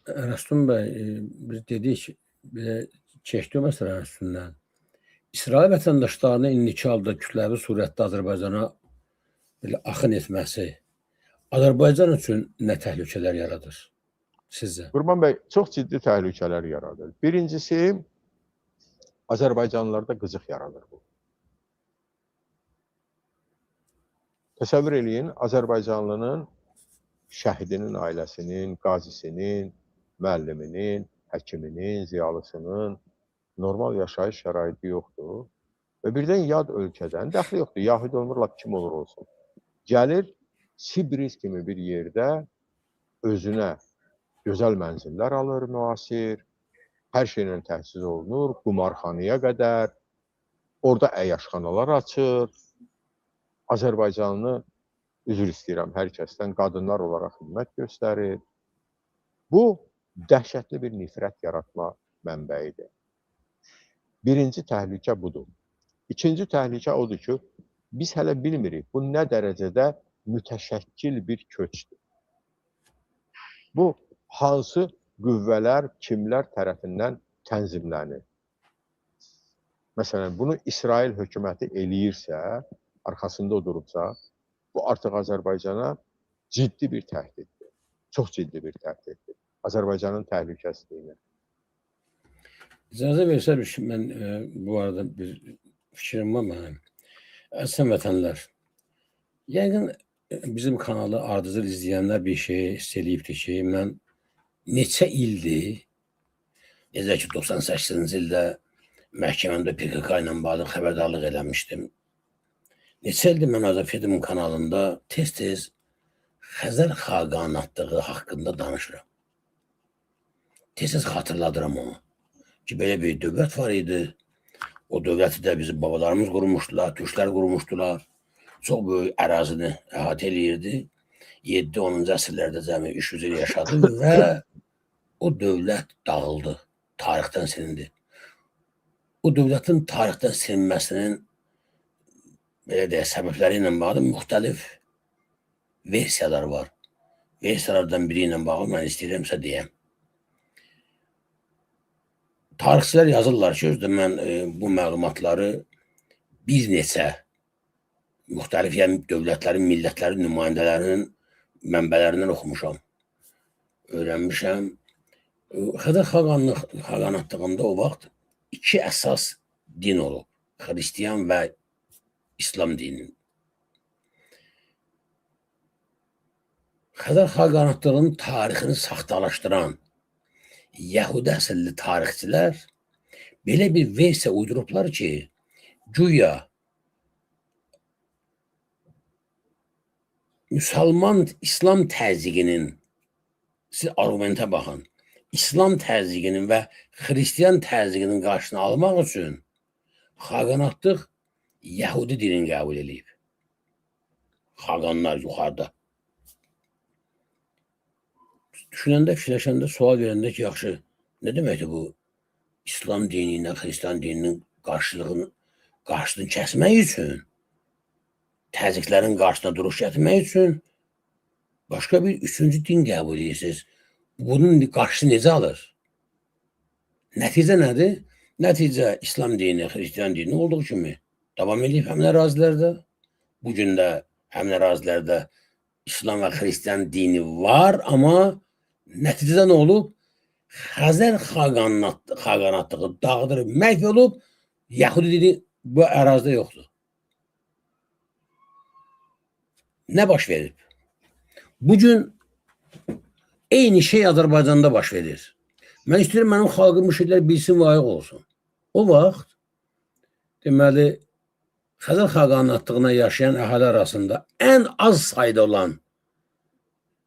Rəstum bəy, biz dedik, çəkdik o məsələnin üstündən. İsrail vətəndaşlarının indiki halda kütləvi surətdə Azərbaycana belə axın etməsi Azərbaycan üçün nə təhlükələr yaradır sizcə? Qurban bəy, çox ciddi təhlükələr yaradır. Birincisi, Azərbaycanlılarda qızıq yaradır bu. Təsəvvür eləyin, Azərbaycanlının şəhidinin ailəsinin, qazisinin, müəlliminin, həkiminin, ziyalısının normal yaşayış şəraiti yoxdur. Və birdən yad ölkədən, dəxli yoxdur, yahudi olmurlar, kim olur olsun. Gəlir, Sibris kimi bir yerdə özünə gözəl mənzillər alır, müasir, hər şeylə təhsiz olunur, qumarxanaya qədər, orada əyyaşxanalar açır, Azərbaycanlı, üzr istəyirəm hər kəsdən, qadınlar olaraq xidmət göstərir. Bu, dəhşətli bir nifrət yaratma mənbəyidir. Birinci təhlükə budur. İkinci təhlükə odur ki, biz hələ bilmirik, bu nə dərəcədə mütəşəkkil bir köçdür. Bu, hansı qüvvələr, kimlər tərəfindən tənzimlənir? Məsələn, bunu İsrail hökuməti eləyirsə, arxasında durubsa, bu artıq Azərbaycana ciddi bir təhdiddir. Çox ciddi bir təhdiddir. Azərbaycanın təhlükəsizliyinə. İcazə versəniz, mən bu arada bir fikrim var mənim. Əziz vətənlər, yəqin bizim kanalı ardıcıl izləyənlər bir şey hiss eləyibdir ki, mən neçə ildir, necə ki 98-ci ildə məhkəməndə PKK ilə bağlı xəbərdarlıq eləmişdim. Neçə ildir mən Azəfedim kanalında tez-tez Xəzər xaqanatlığı haqqında danışıram. Tez-tez xatırladıram onu. Ki, belə bir dövlət var idi. O dövləti də bizim babalarımız qurmuşdular, türklər qurmuşdular. Çox böyük ərazini əhatə eləyirdi. 7-10-cu əsrlərdə cəmi 300 il yaşadı və o dövlət dağıldı, tarixdən silindi. O dövlətin tarixdən silinməsinin belə deyək, səbəbləri ilə bağlı müxtəlif versiyalar var. Versiyalardan biri ilə bağlı mən istəyirəmsə deyəm. Tarixçilər yazırlar ki, özdə mən bu məlumatları bir neçə müxtəlif dövlətlərin, millətlərin, nümayəndələrinin mənbələrindən oxumuşam, öyrənmişəm. Xəzər xaqanatlığında o vaxt iki əsas din olub, Xristiyan və İslam dininin. Xəzər xaqanatlığının tarixini saxtalaşdıran Yəhudi əsilli tarixçilər belə bir versiya uydurublar ki, güya müsəlman İslam təzyiqinin, siz argumentə baxın, İslam təzyiqinin və Xristiyan təzyiqinin qarşısını almaq üçün xaqanatlıq Yəhudi dilini qəbul edib. Xaqanlar yuxarıda. Düşünəndə, fikirləşəndə, sual verəndə ki, yaxşı, nə deməkdir bu? İslam dini ilə Xristiyan dininin qarşısını kəsmək üçün, təzyiqlərin qarşısına duruş gətirmək üçün başqa bir üçüncü din qəbul edirsiniz. Bunun qarşısı necə alır? Nəticə nədir? Nəticə İslam dini, Xristiyan dini olduğu kimi davam edib həmin ərazilərdə. Bugün də həmin ərazilərdə İslam və Xristiyan dini var, amma nəticədə nə olub? Xəzər xaqanatlığı dağıdırıb, məhv olub, Yəhudi dini bu ərazidə yoxdur. Nə baş verib? Bugün eyni şey Azərbaycanda baş verir. Mən istəyirəm, mənim xalqım müşahidlər bilsin və ayıq olsun. O vaxt, deməli, Xəzər xaqanatlığına yaşayan əhali arasında ən az sayda olan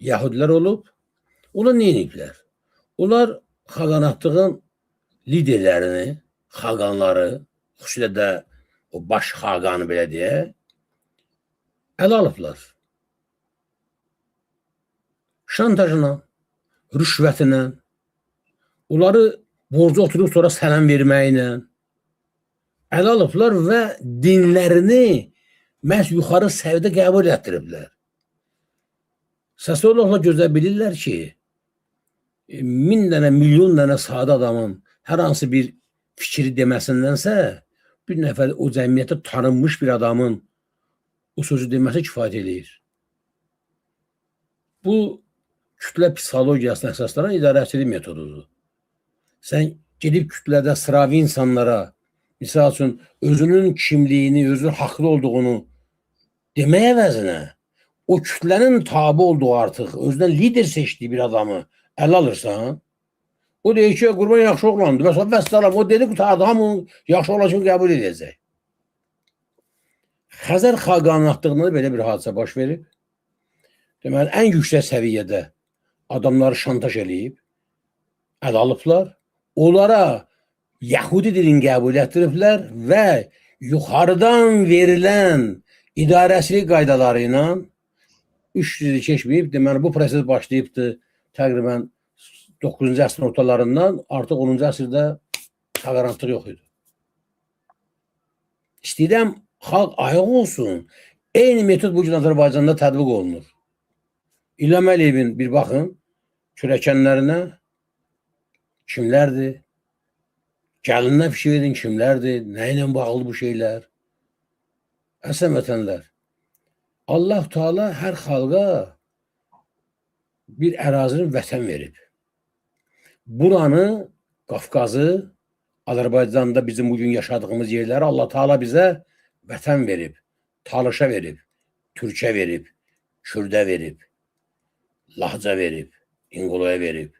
Yəhudilər olub. Onlar nə ediblər? Onlar xaqanatlığın liderlərini, xaqanları, xüsusilə də o baş xaqanı belə deyək, ələ alıblar. Şantajla, rüşvətinə, onları borca oturub sonra sələm verməklə ələ alıblar və dinlərini məhz yuxarı səviyyədə qəbul etdiriblər. Sosiologlar gözlə bilirlər ki, 1000 dənə, milyon dənə sadə adamın hər hansı bir fikri deməsindənsə, bir nəfər o cəmiyyətə tanınmış bir adamın o sözü deməsi kifayət eləyir. Bu, kütlə psixologiyasına əsaslanan idarəçilik metodudur. Sən gedib kütlədə sıravi insanlara, misal üçün, özünün kimliyini, özünün haqlı olduğunu demək əvəzinə, o kütlənin tabi olduğu artıq, özündən lider seçdiyi bir adamı ələ alırsan, o deyir ki, Qurban yaxşı oğlandır. Məsələn, vəssalam, o dedi, qutardı, hamı yaxşı olan kimi qəbul edəcək. Xəzər xaqanlığında belə bir hadisə baş verib. Deməli, ən yüksək səviyyədə adamları şantaj eləyib, ələ alıblar. Onlara Yahudi dilini qəbul etdiriblər və yuxarıdan verilən idarəçilik qaydaları ilə 300 il keçməyib, deməli, bu proses başlayıbdır təqribən 9-cu əsrin ortalarından, artıq 10-cu əsrdə tolerantlıq yox idi. İstəyirəm, xalq ayıq olsun. Eyni metod bugün Azərbaycanda tətbiq olunur. İlham Əliyevin bir baxın, kürəkənlərinə kimlərdir? Gəlinə fikir edin kimlərdir? Nə ilə bağlı bu şeylər? Əsən vətənlər, Allah Teala hər xalqa bir ərazini vətən verib. Buranı, Qafqazı, Azərbaycanda bizim bugün yaşadığımız yerləri Allah Teala bizə vətən verib, Talışa verib, Türkə verib, Kürdə verib, Lahca verib, İnquluya verib.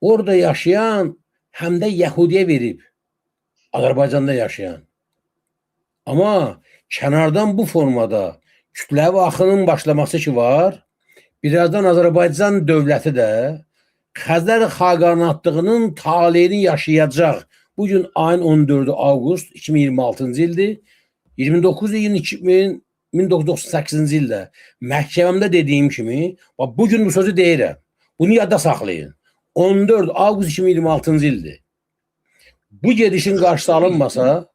Orada yaşayan həm də Yahudiyə verib, Azərbaycanda yaşayan. Amma kənardan bu formada kütləvi axının başlaması ki var, birazdan Azərbaycan dövləti də Xəzər xaqanatlığının taleyini yaşayacaq. Bugün ayın 14-ü avqust 2026-cı ildir. 29 iyun 1998-ci ildə məhkəməmdə dediyim kimi, bugün bu sözü deyirəm. Bunu yadda saxlayın. 14 avqust 2026-cı ildir. Bu gedişin qarşısı alınmasa,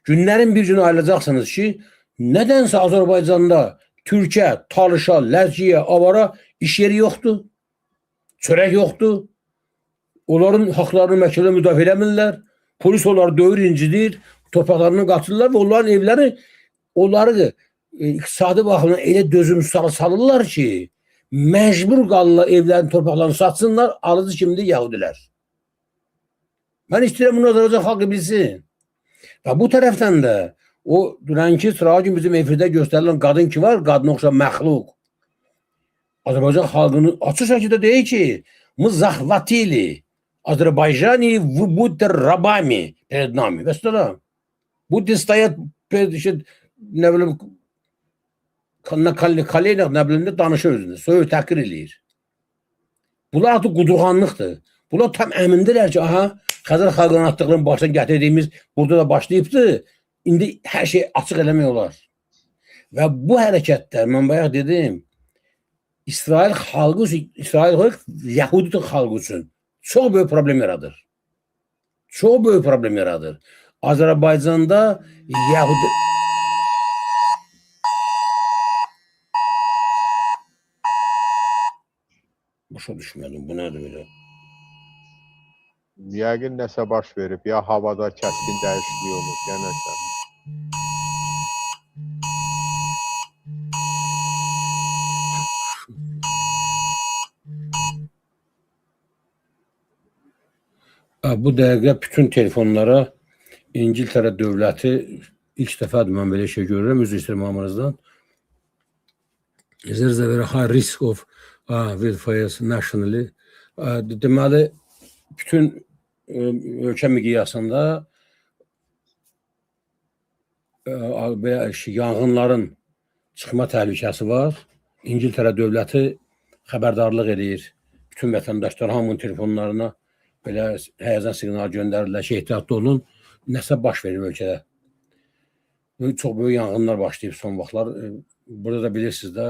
günlərin bir günü ayrılacaqsınız ki, nədənsə Azərbaycanda Türkə, Talışa, Ləzgiyə, Avara iş yeri yoxdur. Çörək yoxdur. Onların haqlarını məhkəmədə müdafiə eləmirlər. Polis onları döyür, incidir, torpaqlarını qatırlar və onların evləri, onları iqtisadi baxımdan elə dözümsüz salırlar ki, məcbur qalırlar evlərin torpaqlarını satsınlar, alıcı kimdir? Yahudilər. Mən istəyirəm bunu Azərbaycan xalqı bilsin. Və bu tərəfdən də o dünənki sırağı gün bizim efirdə göstərilən qadın ki var, qadına oxşan məxluq. Azərbaycan xalqını açıq şəkildə deyir ki, мы захватили Азербайджане в будь рабами перед нами. Вəssalam. Будете стоять перед, nə bilim, на коленях, nə bilim, danışır özünü, söyür, təhqir eləyir. Bunlar artıq qudurğanlıqdır. Bunlar tam əmindirlər ki, aha, Xəzər xaqanatlığının başına gətirdiyimiz burada da başlayıbdır. İndi hər şey açıq eləmək olar. Və bu hərəkətlər, mən bayaq dedim, İsrail xalqı üçün, Yahudi xalqı üçün çox böyük problem yaradır. Çox böyük problem yaradır. Azərbaycanda Yahudi... Başa düşmədim, bu nədir belə? Yəqin nəsə baş verib, ya havada kəskin dəyişiklik olur, ya nəsə. Bu dəqiqə bütün telefonlara İngiltərə dövləti ilk dəfədir mən belə şey görürəm, üzr istəyirəm hamınızdan. There is a very high risk of wildfires nationally. Deməli, bütün ölkə miqyasında yanğınların çıxma təhlükəsi var. İngiltərə dövləti xəbərdarlıq edir. Bütün vətəndaşlar hamının telefonlarına belə həyəcan siqnalı göndərirlər ki, ehtiyatlı olun. Nəsə baş verir ölkədə. Çox böyük yanğınlar başlayıb son vaxtlar. Burada da bilirsiniz də,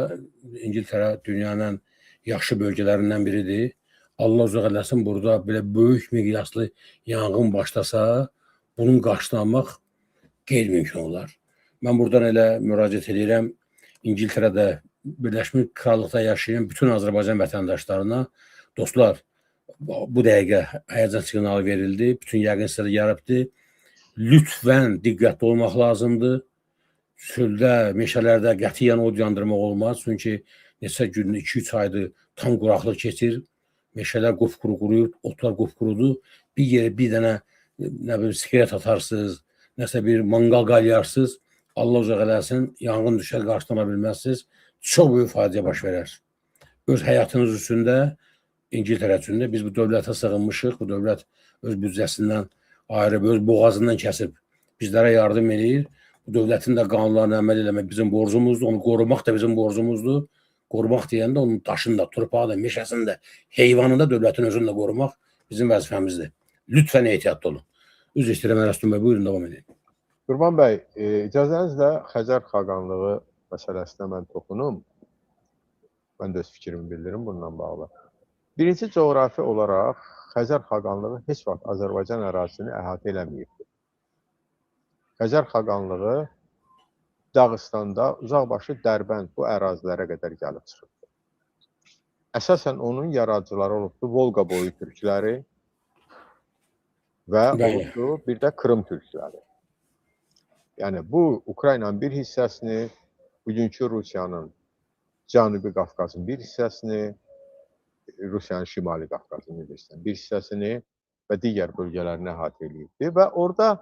İngiltərə dünyanın yaxşı bölgələrindən biridir. Allah uzaq eləsin, burada belə böyük miqyaslı yanğın başlasa, bunun qarşısını almaq qeyri-mümkün olar. Mən buradan elə müraciət edirəm İngiltərədə, Birləşmiş Krallıqda yaşayan bütün Azərbaycan vətəndaşlarına Dostlar, bu dəqiqə həyəcan siqnalı verildi. Bütün yəqin sizə yarabdı. Lütfən diqqətli olmaq lazımdır. Çöldə, meşələrdə qətiyyən od yandırmaq olmaz. Çünki neçə gün, 2-3 aydır tam quraqlıq keçir. Meşələr qupquru quruyub, otlar qupqurudur. Bir yerə bir dənə nə bilim siqaret atarsınız, nəsə bir manqal qalyarsınız. Allah uzaq eləsin, yanğın düşər, qarşılana bilməzsiniz. Çox böyük faciə baş verər. Öz həyatınız üstündə, İngiltərə üstündə biz bu dövlətə sığınmışıq. Bu dövlət öz büdcəsindən ayırıb, öz boğazından kəsib bizlərə yardım edir. Bu dövlətin də qanunlarına əməl eləmək bizim borcumuzdur. Onu qorumaq da bizim borcumuzdur. Qorumaq deyəndə onun daşını da, torpağı da, meşəsini də, heyvanı da, dövlətin özünü də qorumaq bizim vəzifəmizdir. Lütfən ehtiyatlı olun. Üzr istəyirəm Ərəstun bəy, buyurun davam edin. Qurban bəy, icazənizlə Xəzər xaqanlığı məsələsinə mən toxunum. Mən də öz fikrimi bildirim bununla bağlı. Birinci coğrafi olaraq Xəzər xaqanlığı heç vaxt Azərbaycan ərazisini əhatə eləməyibdir. Xəzər xaqanlığı Dağıstanda, uzaqbaşı Dərbənd bu ərazilərə qədər gəlib çıxıbdır. Əsasən onun yaradıcıları olubdur Volqa boyu türkləri və olubdur bir də Krım türkləri. Yəni bu Ukraynanın bir hissəsini, bugünkü Rusiyanın Cənubi Qafqazın bir hissəsini, Rusiyanın Şimali Qafqazın bir hissəsini və digər bölgələrini əhatə edibdir və orada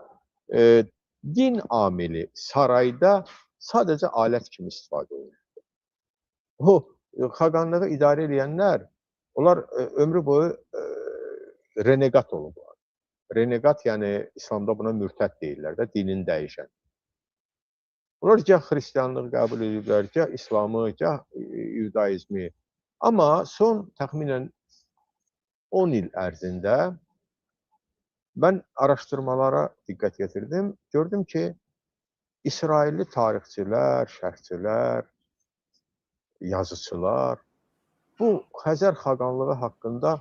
din amili sarayda sadəcə alət kimi istifadə olunur. O, xaqanlığı idarə edənlər, onlar ömrü boyu renegat olublar. Renegat, yəni İslamda buna mürtəd deyirlər də, dinini dəyişən. Onlar gah xristianlığı qəbul ediblər, gah İslamı, gah Yudaizmi. Amma son təxminən 10 il ərzində mən araşdırmalara diqqət yetirdim. Gördüm ki, İsrailli tarixçilər, şərhçilər, yazıçılar bu Xəzər xaqanlığı haqqında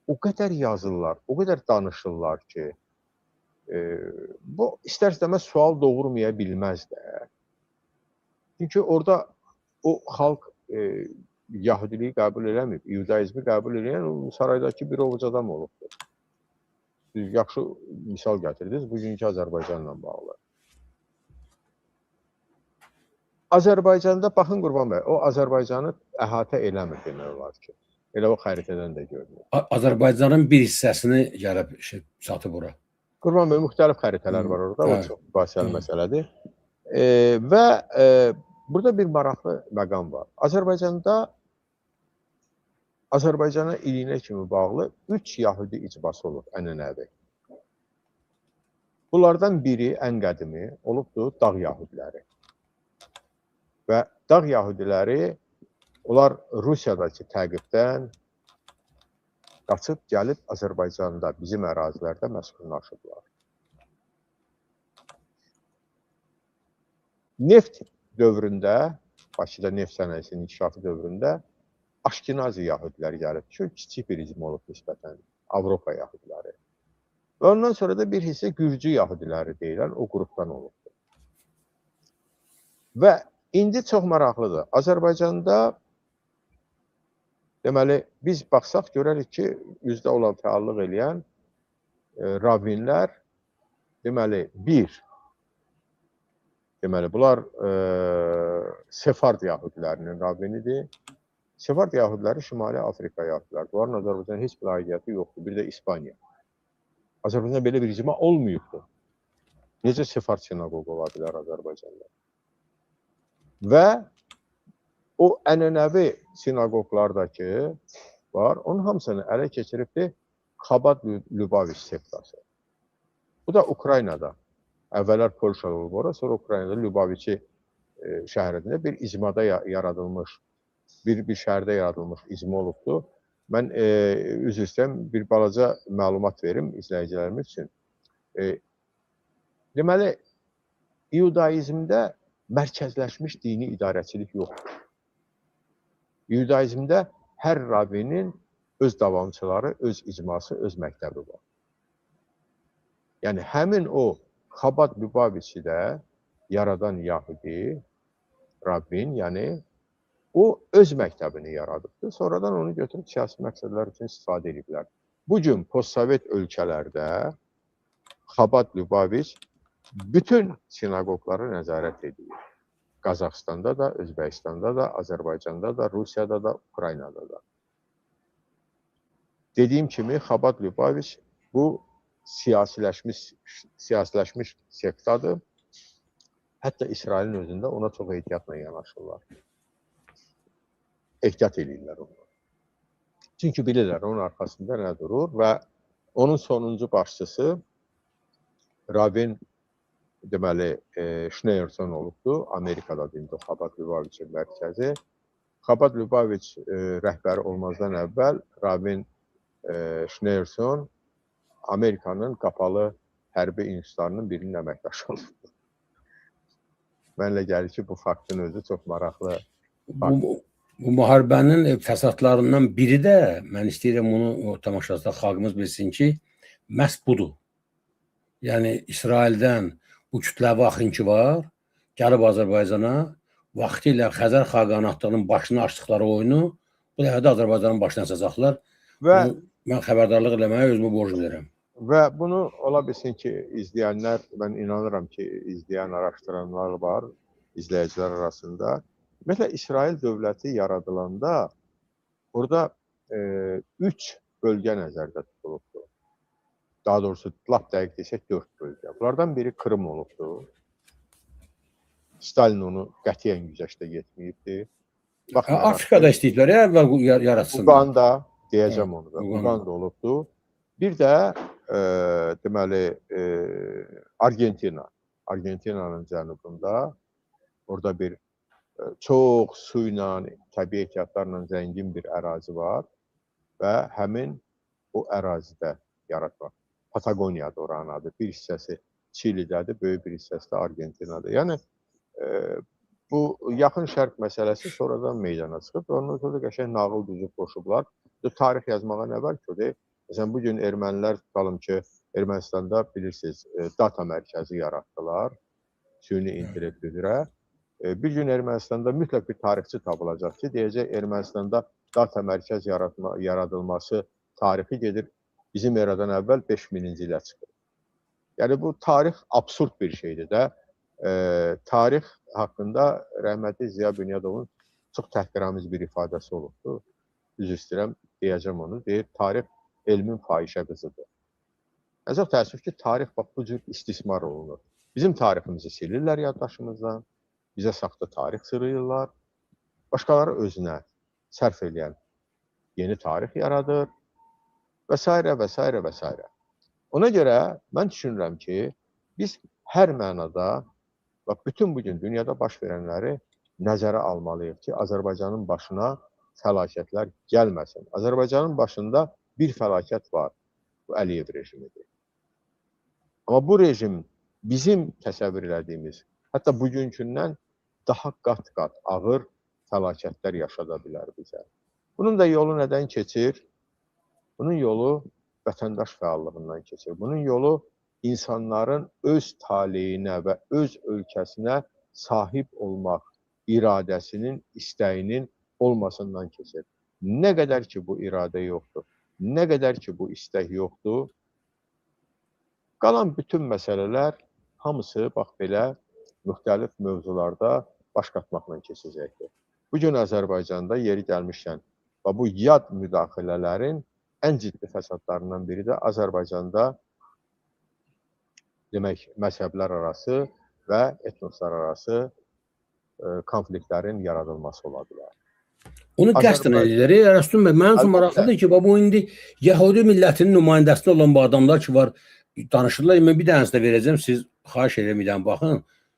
o qədər yazırlar, o qədər danışırlar ki, bu istər-istəməz sual doğurmaya bilməz də. Çünki orada o xalq Yahudiliyi qəbul eləməyib, Yudaizmi qəbul edən o saraydakı bir ovuc adam olubdur. Siz yaxşı misal gətirdiniz bugünkü Azərbaycanla bağlı. Azərbaycanda, baxın Qurban bəy, o Azərbaycanı əhatə eləmir demək olar ki. Elə o xəritədən də görünür. Azərbaycanın bir hissəsini gəlib çatıb ora. Qurban bəy, müxtəlif xəritələr var orada, o çox mübahisəli məsələdir. Və burada bir maraqlı məqam var. Azərbaycana iliyinə kimi bağlı 3 Yahudi icbası olub ənənəvi. Bunlardan biri, ən qədimi, olubdur Dağ Yahudiləri. Və Dağ Yahudiləri, onlar Rusiyadakı təqibdən qaçıb gəlib Azərbaycanda, bizim ərazilərdə məskunlaşıblar. Neft dövründə, Bakıda neft sənayesinin inkişafı dövründə Aşkenazi Yahudiləri gəlib. Çox kiçik bir izm olub nisbətən Avropa Yahudiləri. Və ondan sonra da bir hissə Gürcü Yahudiləri deyilən o qrupdan olubdur. Və indi çox maraqlıdır. Azərbaycanda deməli, biz baxsaq görərik ki, üzdə olan fəallıq eləyən rabinlər, deməli, deməli, bunlar Sefard Yahudilərinin rabinidir. Sefard Yahudiləri Şimali Afrika Yahudiləri. Bunların Azərbaycana heç bir aidiyyəti yoxdur. Bir də İspaniya. Azərbaycanda belə bir icma olmayıbdır. Necə Sefard sinagog ola bilər Azərbaycanda? Və o ənənəvi sinagoglardakı var, onun hamısını ələ keçiribdir Xabad Lübaviç sektası. Bu da Ukraynada. Əvvəllər Polşada olub ora, sonra Ukraynada Lübaviçi şəhərində bir icmada yaradılmış, bir şəhərdə yaradılmış icma olubdur. Mən üzr istəyirəm, bir balaca məlumat verim izləyicilərimiz üçün. Deməli, Yudaizmdə mərkəzləşmiş dini idarəçilik yoxdur. Yudaizmdə hər rabinin öz davamçıları, öz icması, öz məktəbi var. Yəni, həmin o Xabad Lübaviçi də yaradan Yahudi, rabbin, yəni o öz məktəbini yaradıbdı. Sonradan onu götürüb siyasi məqsədlər üçün istifadə ediblər. Bu gün postsovet ölkələrdə Xabad Lübaviç bütün sinagogları nəzarət edir. Qazaxstanda da, Özbəkistanda da, Azərbaycanda da, Rusiyada da, Ukraynada da. Dediyim kimi Xabad Lübaviç bu siyasiləşmiş sektadır. Hətta İsrailin özündə ona çox ehtiyatla yanaşırlar. Ehtiyat edirlər onu. Çünki bilirlər onun arxasında nə durur və onun sonuncu başçısı Rabin deməli Schneerson olubdu. Amerikada indi Xabad Lübaviçin mərkəzi. Xabad Lübaviç rəhbəri olmazdan əvvəl Rabin Schneerson Amerikanın qapalı hərbi institutlarının birinin əməkdaşı olubdu. Mənlə gəlir ki, bu faktın özü çox maraqlı. Bu müharibənin fəsadlarından biri də, mən istəyirəm onu tamaşasında xalqımız bilsin ki, məhz budur. Yəni, İsraildən bu kütləvi axınki var, gəlib Azərbaycana, vaxtilə Xəzər xaqanatlığının başını açdıqları oyunu bu dəfə də Azərbaycanın başına açacaqlar. Və mən xəbərdarlıq eləməyə özümü borc bilirəm. Və bunu ola bilsin ki, izləyənlər, mən inanıram ki, izləyən, araşdıranlar var, izləyicilər arasında. Ümumiyyətlə, İsrail dövləti yaradılanda orada 3 bölgə nəzərdə tutulubdur. Daha doğrusu, lap dəqiq desək 4 bölgə. Bunlardan biri Krım olubdur. Stalin onu qətiyyən güzəştə getməyibdir. Afrikada istəyiblər, əvvəl yaratsınlar. Uganda, deyəcəm onu da, Uganda olubdur. Bir də deməli Argentinanın cənubunda orada bir çox su ilə, təbii ehtiyatlarla zəngin bir ərazi var və həmin o ərazidə yaratmaq. Patagoniyadır oranın adı. Bir hissəsi Çilidədir, böyük bir hissəsi də Argentinadır. Yəni bu yaxın şərq məsələsi sonradan meydana çıxıb. Ondan sonra qəşəng nağıl düzüb qoşublar. Tarix yazmağa nə var ki, o deyil. Məsələn, bugün ermənilər tutalım ki, Ermənistanda bilirsiniz, data mərkəzi yaratdılar, süni intellekt üzrə. Bir gün Ermənistanda mütləq bir tarixçi tapılacaq ki, deyəcək Ermənistanda data mərkəz yaradılması tarixi gedir bizim eradan əvvəl 5000-ci ilə çıxır. Yəni bu tarix absurd bir şeydir də. Tarix haqqında rəhmətli Ziya Bünyadovun çox təhqiramiz bir ifadəsi olubdur. Düz istəyirəm, deyəcəm onu. Deyir, tarix elmin fahişə qızıdır. Çox təəssüf ki, tarix bu cür istismar olunur. Bizim tariximizi silirlər yaddaşımızdan, bizə saxta tarix sırayırlar, başqaları özünə sərf edən yeni tarix yaradır və s. və s. və s. Ona görə mən düşünürəm ki, biz hər mənada bütün bugün dünyada baş verənləri nəzərə almalıyıq ki, Azərbaycanın başına fəlakətlər gəlməsin. Azərbaycanın başında bir fəlakət var, bu Əliyev rejimidir. Amma bu rejim bizim təsəvvür elədiyimiz, hətta bugünkündən daha qat-qat ağır fəlakətlər yaşada bilər bizə. Bunun da yolu nədən keçir? Bunun yolu vətəndaş fəallığından keçir. Bunun yolu insanların öz taleyinə və öz ölkəsinə sahib olmaq iradəsinin, istəyinin olmasından keçir. Nə qədər ki bu iradə yoxdur, nə qədər ki bu istək yoxdur, qalan bütün məsələlər hamısı bax belə müxtəlif mövzularda baş qatmaqla keçəcəkdir. Bugün Azərbaycanda yeri gəlmişkən bu yad müdaxilələrin ən ciddi fəsadlarından biri də Azərbaycanda demək məzhəblər arası və etnoslar arası konfliktlərin yaradılması ola bilər. Onu qəsdən edirlər. Rəstum bəy, mənim üçün maraqlıdır ki, bu indi Yəhudi millətinin nümayəndəsində olan bu adamlar ki var, danışırlar. Mən bir dənəsi də verəcəm, siz xahiş edirəm, baxın.